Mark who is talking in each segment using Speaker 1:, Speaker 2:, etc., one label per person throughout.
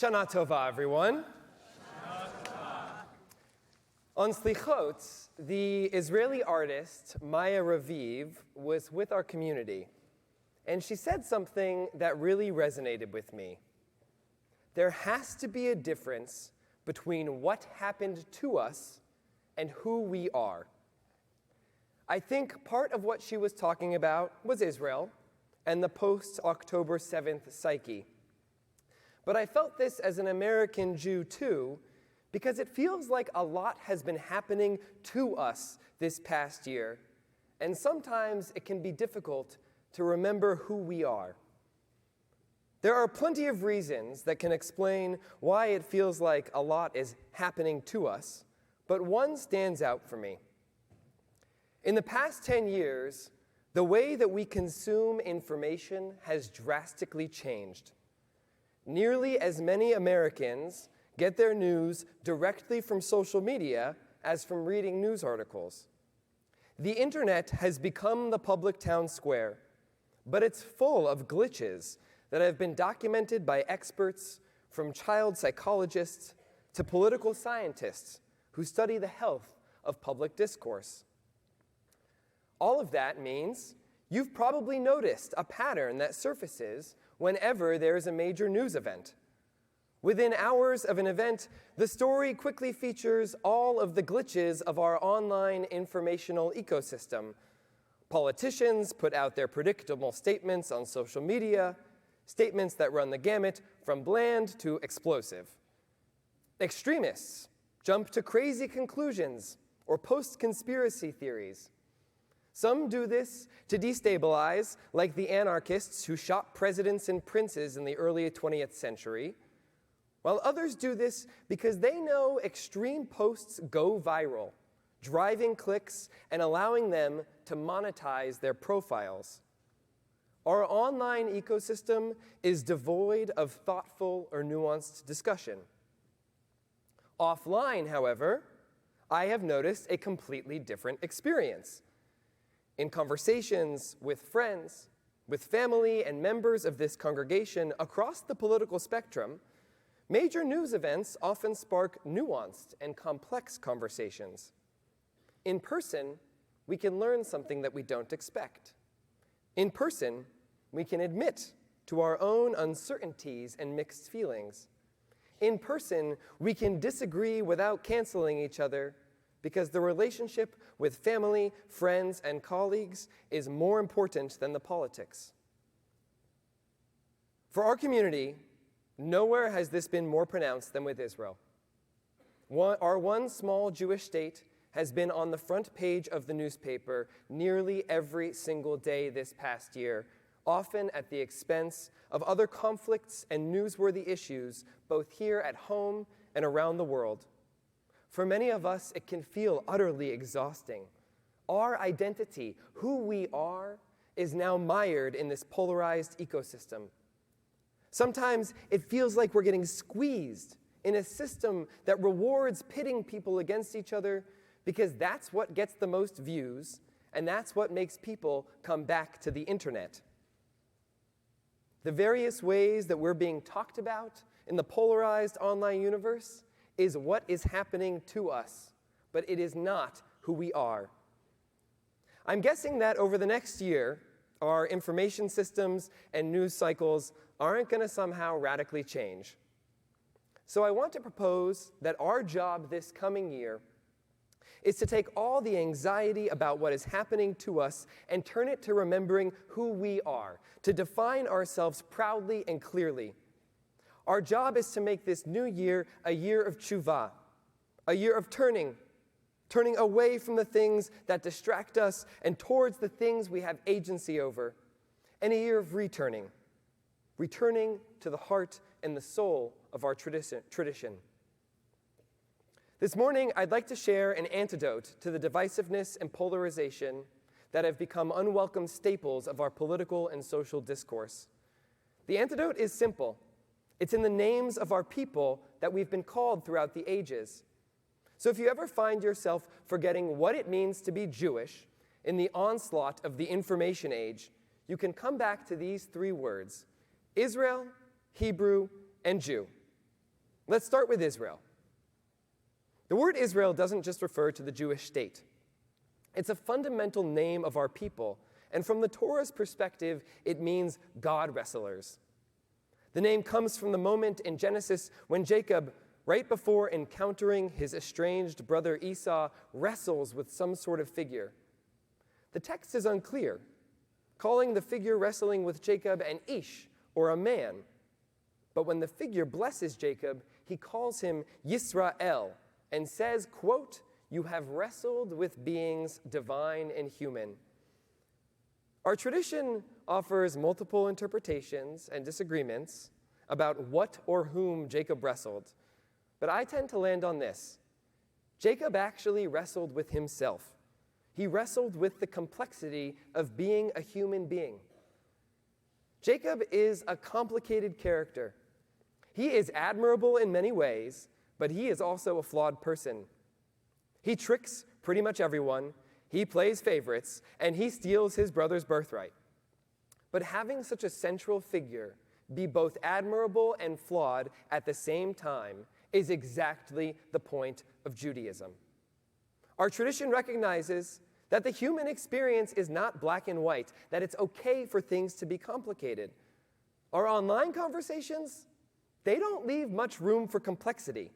Speaker 1: Shana Tova, everyone. On Slichot, the Israeli artist Maya Raviv was with our community, and she said something that really resonated with me. There has to be a difference between what happened to us and who we are. I think part of what she was talking about was Israel and the post-October 7th psyche. But I felt this as an American Jew too, because it feels like a lot has been happening to us this past year, and sometimes it can be difficult to remember who we are. There are plenty of reasons that can explain why it feels like a lot is happening to us, but one stands out for me. In the past 10 years, the way that we consume information has drastically changed. Nearly as many Americans get their news directly from social media as from reading news articles. The internet has become the public town square, but it's full of glitches that have been documented by experts, from child psychologists to political scientists who study the health of public discourse. All of that means you've probably noticed a pattern that surfaces whenever there's a major news event. Within hours of an event, the story quickly features all of the glitches of our online informational ecosystem. Politicians put out their predictable statements on social media, statements that run the gamut from bland to explosive. Extremists jump to crazy conclusions or post conspiracy theories. Some do this to destabilize, like the anarchists who shot presidents and princes in the early 20th century, while others do this because they know extreme posts go viral, driving clicks and allowing them to monetize their profiles. Our online ecosystem is devoid of thoughtful or nuanced discussion. Offline, however, I have noticed a completely different experience. In conversations with friends, with family and members of this congregation across the political spectrum, major news events often spark nuanced and complex conversations. In person, we can learn something that we don't expect. In person, we can admit to our own uncertainties and mixed feelings. In person, we can disagree without canceling each other, because the relationship with family, friends, and colleagues is more important than the politics. For our community, nowhere has this been more pronounced than with Israel. Our one small Jewish state has been on the front page of the newspaper nearly every single day this past year, often at the expense of other conflicts and newsworthy issues, both here at home and around the world. For many of us, it can feel utterly exhausting. Our identity, who we are, is now mired in this polarized ecosystem. Sometimes it feels like we're getting squeezed in a system that rewards pitting people against each other because that's what gets the most views, and that's what makes people come back to the internet. The various ways that we're being talked about in the polarized online universe is what is happening to us, but it is not who we are. I'm guessing that over the next year, our information systems and news cycles aren't going to somehow radically change. So I want to propose that our job this coming year is to take all the anxiety about what is happening to us and turn it to remembering who we are, to define ourselves proudly and clearly. Our job is to make this new year a year of tshuva, a year of turning away from the things that distract us and towards the things we have agency over, and a year of returning to the heart and the soul of our tradition. This morning, I'd like to share an antidote to the divisiveness and polarization that have become unwelcome staples of our political and social discourse. The antidote is simple. It's in the names of our people that we've been called throughout the ages. So if you ever find yourself forgetting what it means to be Jewish in the onslaught of the information age, you can come back to these three words: Israel, Hebrew, and Jew. Let's start with Israel. The word Israel doesn't just refer to the Jewish state. It's a fundamental name of our people, and from the Torah's perspective, it means God wrestlers. The name comes from the moment in Genesis when Jacob, right before encountering his estranged brother Esau, wrestles with some sort of figure. The text is unclear, calling the figure wrestling with Jacob an ish, or a man. But when the figure blesses Jacob, he calls him Yisrael and says, quote, "You have wrestled with beings divine and human." Our tradition offers multiple interpretations and disagreements about what or whom Jacob wrestled, but I tend to land on this. Jacob actually wrestled with himself. He wrestled with the complexity of being a human being. Jacob is a complicated character. He is admirable in many ways, but he is also a flawed person. He tricks pretty much everyone, he plays favorites, and he steals his brother's birthright. But having such a central figure be both admirable and flawed at the same time is exactly the point of Judaism. Our tradition recognizes that the human experience is not black and white, that it's okay for things to be complicated. Our online conversations, they don't leave much room for complexity.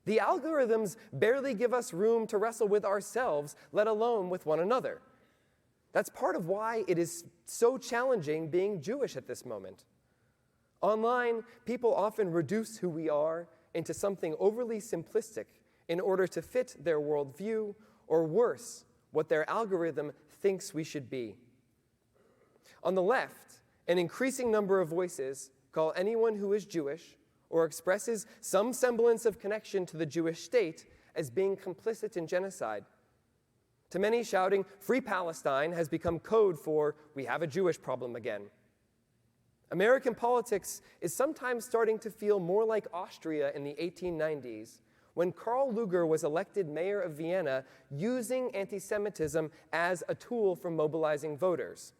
Speaker 1: The algorithms barely give us room to wrestle with ourselves, let alone with one another. That's part of why it is so challenging being Jewish at this moment. Online, people often reduce who we are into something overly simplistic in order to fit their worldview, or worse, what their algorithm thinks we should be. On the left, an increasing number of voices call anyone who is Jewish or expresses some semblance of connection to the Jewish state as being complicit in genocide. To many, shouting, "Free Palestine," has become code for, "We have a Jewish problem again." American politics is sometimes starting to feel more like Austria in the 1890s, when Karl Lueger was elected mayor of Vienna using anti-Semitism as a tool for mobilizing voters.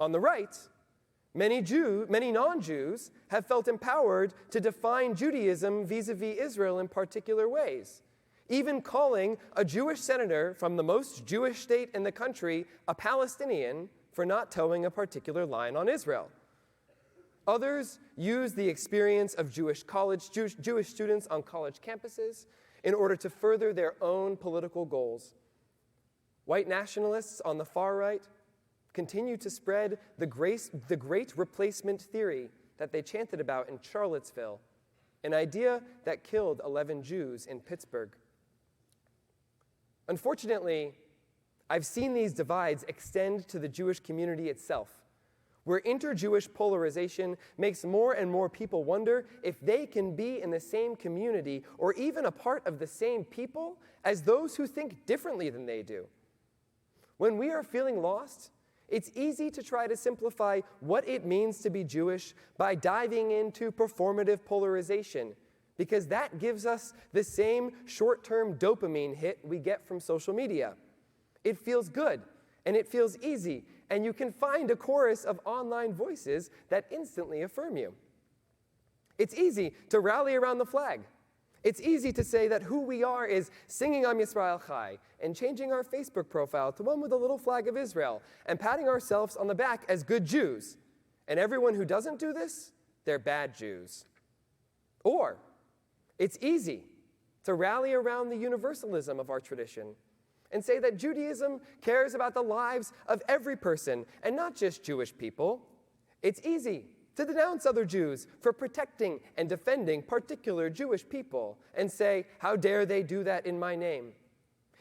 Speaker 1: On the right, many non-Jews have felt empowered to define Judaism vis-a-vis Israel in particular ways, even calling a Jewish senator from the most Jewish state in the country a Palestinian for not towing a particular line on Israel. Others use the experience of Jewish students on college campuses in order to further their own political goals. White nationalists on the far right continue to spread the great replacement theory that they chanted about in Charlottesville, an idea that killed 11 Jews in Pittsburgh. Unfortunately, I've seen these divides extend to the Jewish community itself, where inter-Jewish polarization makes more and more people wonder if they can be in the same community or even a part of the same people as those who think differently than they do. When we are feeling lost, it's easy to try to simplify what it means to be Jewish by diving into performative polarization, because that gives us the same short-term dopamine hit we get from social media. It feels good, and it feels easy, and you can find a chorus of online voices that instantly affirm you. It's easy to rally around the flag. It's easy to say that who we are is singing Am Yisrael Chai and changing our Facebook profile to one with a little flag of Israel and patting ourselves on the back as good Jews. And everyone who doesn't do this, they're bad Jews. Or it's easy to rally around the universalism of our tradition and say that Judaism cares about the lives of every person and not just Jewish people. It's easy to denounce other Jews for protecting and defending particular Jewish people and say, "How dare they do that in my name?"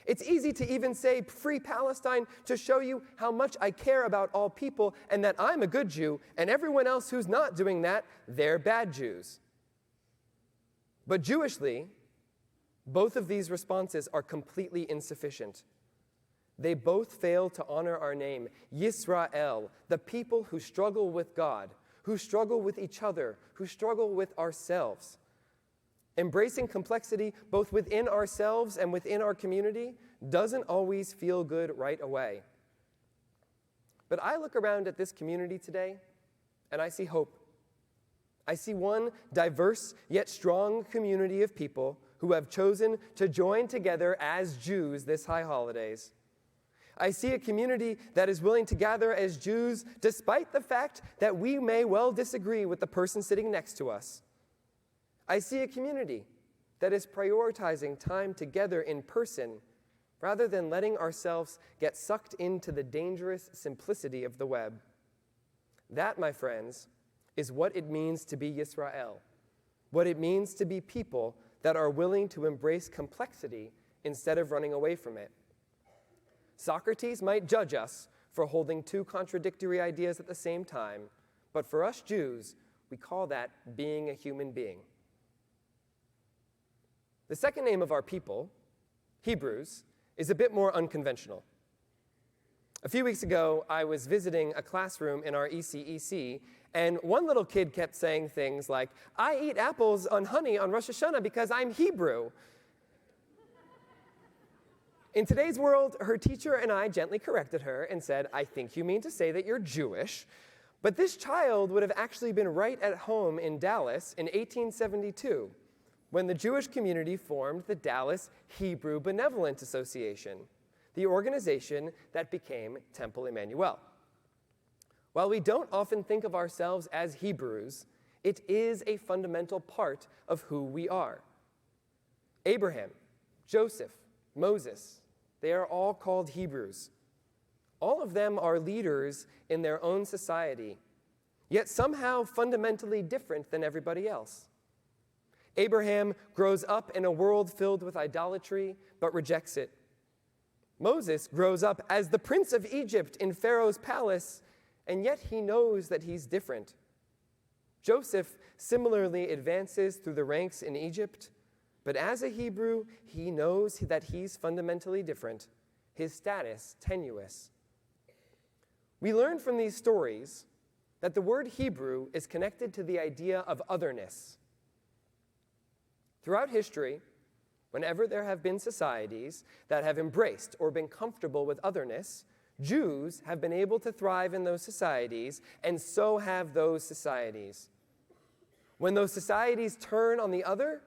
Speaker 1: It's easy to even say, "Free Palestine," to show you how much I care about all people and that I'm a good Jew, and everyone else who's not doing that, they're bad Jews. But Jewishly, both of these responses are completely insufficient. They both fail to honor our name, Yisrael, the people who struggle with God, who struggle with each other, who struggle with ourselves. Embracing complexity both within ourselves and within our community doesn't always feel good right away. But I look around at this community today, and I see hope. I see one diverse yet strong community of people who have chosen to join together as Jews this high holidays. I see a community that is willing to gather as Jews despite the fact that we may well disagree with the person sitting next to us. I see a community that is prioritizing time together in person rather than letting ourselves get sucked into the dangerous simplicity of the web. That, my friends, is what it means to be Yisrael, what it means to be people that are willing to embrace complexity instead of running away from it. Socrates might judge us for holding two contradictory ideas at the same time, but for us Jews, we call that being a human being. The second name of our people, Hebrews, is a bit more unconventional. A few weeks ago, I was visiting a classroom in our ECEC, and one little kid kept saying things like, "I eat apples on honey on Rosh Hashanah because I'm Hebrew." In today's world, her teacher and I gently corrected her and said, "I think you mean to say that you're Jewish." But this child would have actually been right at home in Dallas in 1872, when the Jewish community formed the Dallas Hebrew Benevolent Association, the organization that became Temple Emanu-El. While we don't often think of ourselves as Hebrews, it is a fundamental part of who we are. Abraham, Joseph, Moses, they are all called Hebrews. All of them are leaders in their own society, yet somehow fundamentally different than everybody else. Abraham grows up in a world filled with idolatry, but rejects it. Moses grows up as the prince of Egypt in Pharaoh's palace, and yet he knows that he's different. Joseph similarly advances through the ranks in Egypt, but as a Hebrew, he knows that he's fundamentally different, his status tenuous. We learn from these stories that the word Hebrew is connected to the idea of otherness. Throughout history, whenever there have been societies that have embraced or been comfortable with otherness, Jews have been able to thrive in those societies, and so have those societies. When those societies turn on the other,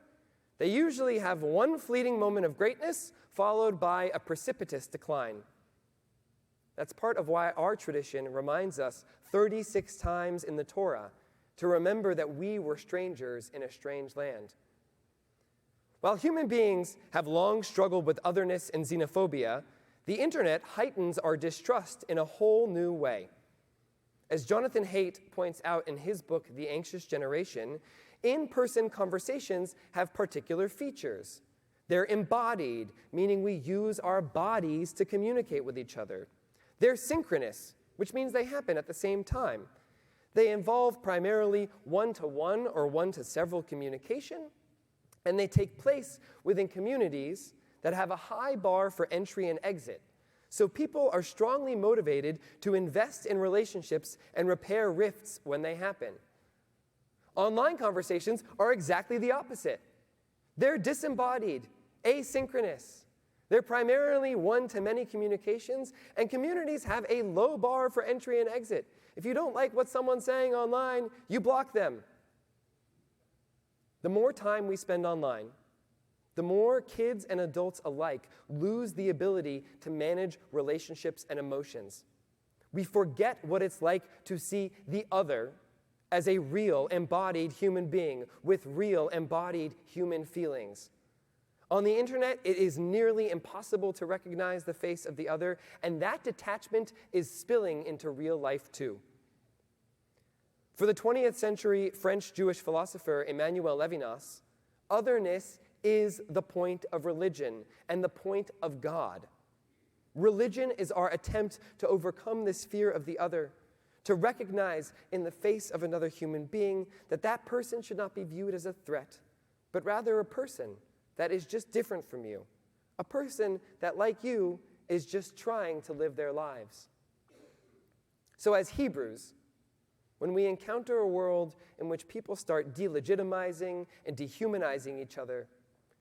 Speaker 1: they usually have one fleeting moment of greatness followed by a precipitous decline. That's part of why our tradition reminds us 36 times in the Torah to remember that we were strangers in a strange land. While human beings have long struggled with otherness and xenophobia, the internet heightens our distrust in a whole new way. As Jonathan Haidt points out in his book, The Anxious Generation, in-person conversations have particular features. They're embodied, meaning we use our bodies to communicate with each other. They're synchronous, which means they happen at the same time. They involve primarily one-to-one or one-to-several communication, and they take place within communities that have a high bar for entry and exit. So people are strongly motivated to invest in relationships and repair rifts when they happen. Online conversations are exactly the opposite. They're disembodied, asynchronous. They're primarily one-to-many communications, and communities have a low bar for entry and exit. If you don't like what someone's saying online, you block them. The more time we spend online, the more kids and adults alike lose the ability to manage relationships and emotions. We forget what it's like to see the other as a real, embodied human being with real, embodied human feelings. On the internet, it is nearly impossible to recognize the face of the other, and that detachment is spilling into real life too. For the 20th century French Jewish philosopher Emanu-El Levinas, otherness is the point of religion and the point of God. Religion is our attempt to overcome this fear of the other, to recognize in the face of another human being that that person should not be viewed as a threat, but rather a person that is just different from you, a person that, like you, is just trying to live their lives. So as Hebrews, when we encounter a world in which people start delegitimizing and dehumanizing each other,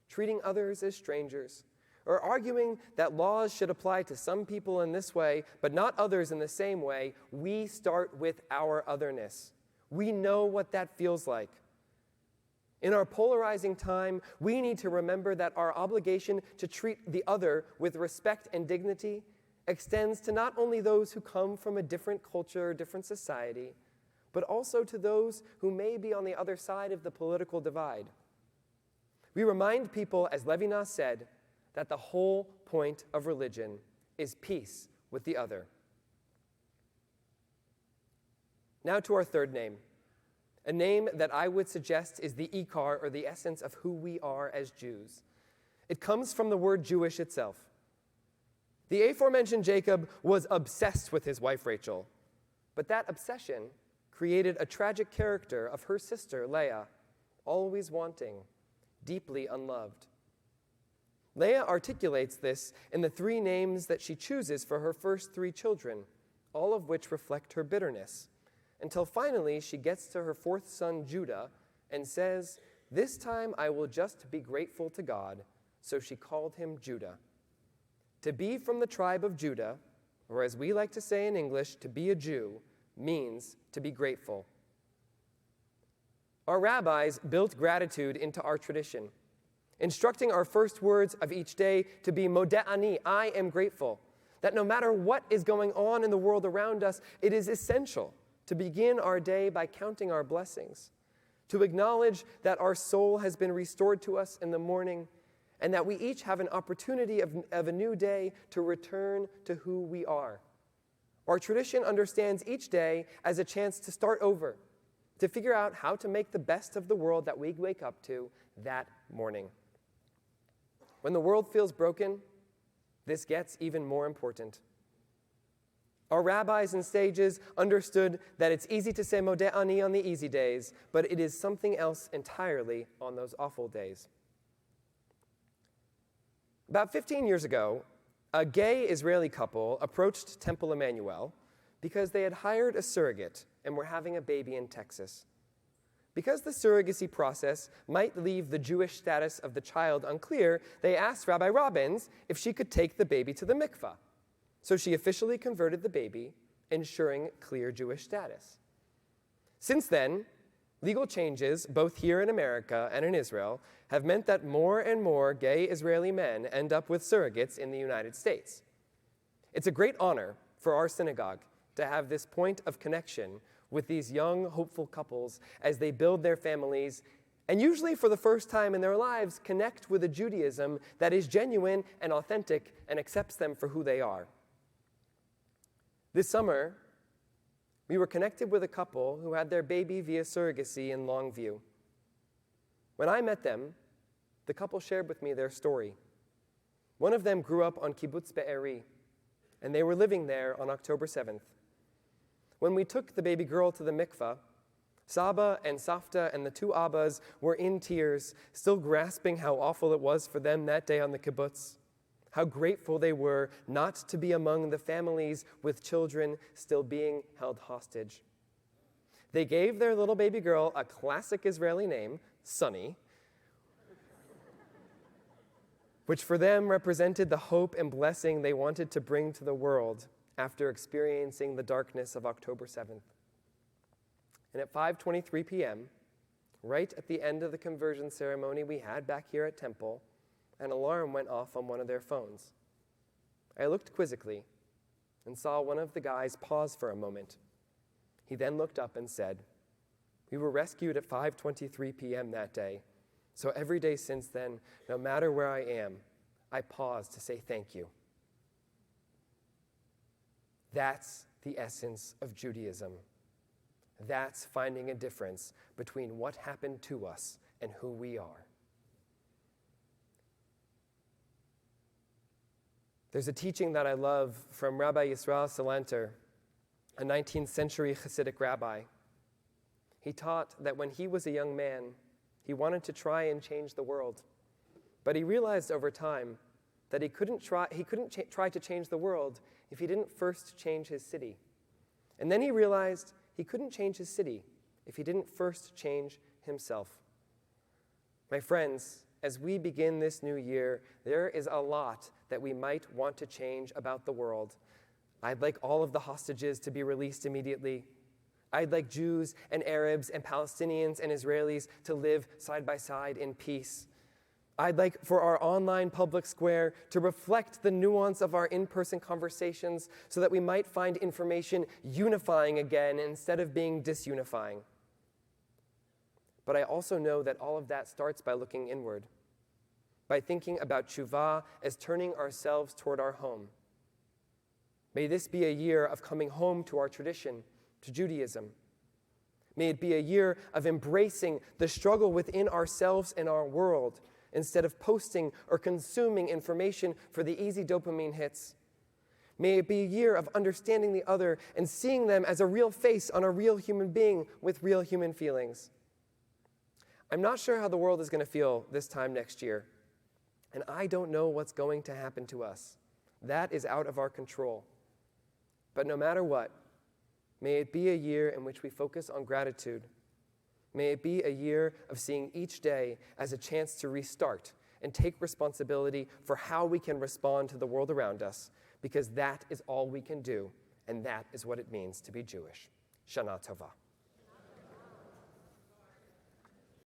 Speaker 1: treating others as strangers, or arguing that laws should apply to some people in this way, but not others in the same way, we start with our otherness. We know what that feels like. In our polarizing time, we need to remember that our obligation to treat the other with respect and dignity extends to not only those who come from a different culture or different society, but also to those who may be on the other side of the political divide. We remind people, as Levinas said, that the whole point of religion is peace with the other. Now to our third name, a name that I would suggest is the ikar, or the essence of who we are as Jews. It comes from the word Jewish itself. The aforementioned Jacob was obsessed with his wife Rachel, but that obsession created a tragic character of her sister Leah, always wanting, deeply unloved. Leah articulates this in the three names that she chooses for her first three children, all of which reflect her bitterness, until finally she gets to her fourth son, Judah, and says, "This time I will just be grateful to God," so she called him Judah. To be from the tribe of Judah, or as we like to say in English, to be a Jew, means to be grateful. Our rabbis built gratitude into our tradition, instructing our first words of each day to be modeh ani, I am grateful, that no matter what is going on in the world around us, it is essential to begin our day by counting our blessings, to acknowledge that our soul has been restored to us in the morning, and that we each have an opportunity of a new day to return to who we are. Our tradition understands each day as a chance to start over, to figure out how to make the best of the world that we wake up to that morning. When the world feels broken, this gets even more important. Our rabbis and sages understood that it's easy to say modeh ani on the easy days, but it is something else entirely on those awful days. About 15 years ago, a gay Israeli couple approached Temple Emanu-El because they had hired a surrogate and were having a baby in Texas. Because the surrogacy process might leave the Jewish status of the child unclear, they asked Rabbi Robbins if she could take the baby to the mikvah. So she officially converted the baby, ensuring clear Jewish status. Since then, legal changes, both here in America and in Israel, have meant that more and more gay Israeli men end up with surrogates in the United States. It's a great honor for our synagogue to have this point of connection with these young, hopeful couples as they build their families, and usually for the first time in their lives, connect with a Judaism that is genuine and authentic and accepts them for who they are. This summer, we were connected with a couple who had their baby via surrogacy in Longview. When I met them, the couple shared with me their story. One of them grew up on Kibbutz Be'eri, and they were living there on October 7th. When we took the baby girl to the mikvah, Saba and Safta and the two Abbas were in tears, still grasping how awful it was for them that day on the kibbutz, how grateful they were not to be among the families with children still being held hostage. They gave their little baby girl a classic Israeli name, Sunny, which for them represented the hope and blessing they wanted to bring to the world after experiencing the darkness of October 7th. And at 5:23 p.m., right at the end of the conversion ceremony we had back here at Temple, an alarm went off on one of their phones. I looked quizzically and saw one of the guys pause for a moment. He then looked up and said, "We were rescued at 5:23 p.m. that day, so every day since then, no matter where I am, I pause to say thank you." That's the essence of Judaism. That's finding a difference between what happened to us and who we are. There's a teaching that I love from Rabbi Yisrael Salanter, a 19th century Hasidic rabbi. He taught that when he was a young man, he wanted to try and change the world. But he realized over time that he couldn't try to change the world if he didn't first change his city. And then he realized he couldn't change his city if he didn't first change himself. My friends, as we begin this new year, there is a lot that we might want to change about the world. I'd like all of the hostages to be released immediately. I'd like Jews and Arabs and Palestinians and Israelis to live side by side in peace. I'd like for our online public square to reflect the nuance of our in-person conversations so that we might find information unifying again instead of being disunifying. But I also know that all of that starts by looking inward, by thinking about tshuva as turning ourselves toward our home. May this be a year of coming home to our tradition, to Judaism. May it be a year of embracing the struggle within ourselves and our world, instead of posting or consuming information for the easy dopamine hits. May it be a year of understanding the other and seeing them as a real face on a real human being with real human feelings. I'm not sure how the world is going to feel this time next year, and I don't know what's going to happen to us. That is out of our control. But no matter what, may it be a year in which we focus on gratitude. May it be a year of seeing each day as a chance to restart and take responsibility for how we can respond to the world around us, because that is all we can do, and that is what it means to be Jewish. Shana Tova.